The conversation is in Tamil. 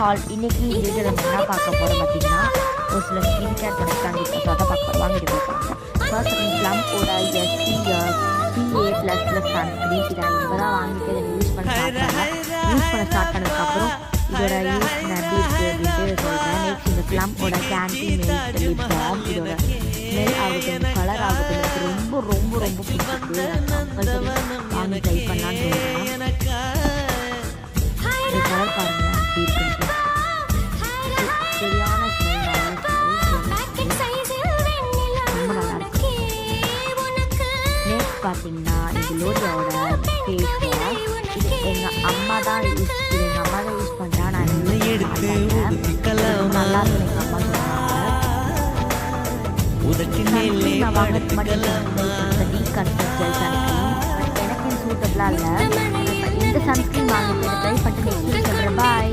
ஹால் இன்னைக்கு இந்த வீடியோ நம்ம என்ன பார்க்க போகிறோம் பார்த்தீங்கன்னா ஒரு சில ஸ்கின் கேர் ப்ராடக்ட் தான் அதை பார்க்க போகிறோம். வாங்கிட்டு போகிறோம். ஃபர்ஸ்ட் ப்ளம்போட PA++ சன்ஸ்க்ரீன் இதை நான் இப்போ தான் வாங்கிட்டு இதை யூஸ் பண்ண ஸ்டார்ட் பண்ணதுக்கப்புறம் இதோட யூஸ் எப்படி இருக்குது அப்படின்ட்டு சொல்கிறேன். நெக்ஸ்ட் இந்த ப்ளம்போட கேண்டி மெல்ட் லிப் பாம் இதோட ஸ்மெல் ஆகட்டும் கலர் ஆகட்டும் எனக்கு ரொம்ப ரொம்ப ரொம்ப பிடிச்சிருக்கு. கம்பல்சரி வாங்கி ட்ரை பண்ணலான்னு சொல்கிறேன். இந்த கலர் பாருங்கள் அப்படி இருக்குது. சரியான ஸ்மெல் ரொம்ப நல்லாயிருக்கு. நெக்ஸ்ட் பார்த்தீங்கன்னா இந்த லோரியோட ஃபேஸ் வாஷ் இது எங்கள் அம்மா தான் யூஸ் பண்ணுறா. நான் நல்லா இருக்கு எங்கள் அம்மா சொன்னாங்க. நான் வாங்கினது மட்டும் டீகன்ஸ்ட்ரக்ட் ஜெல் சன்ஸ்க்ரீன் எனக்கு சூட்டபிளாக இல்லை. இந்த சன்ஸ்க்ரீன் வாங்கிட்டு ட்ரை பண்ணிட்டு சொல்கிறேன். பாய்.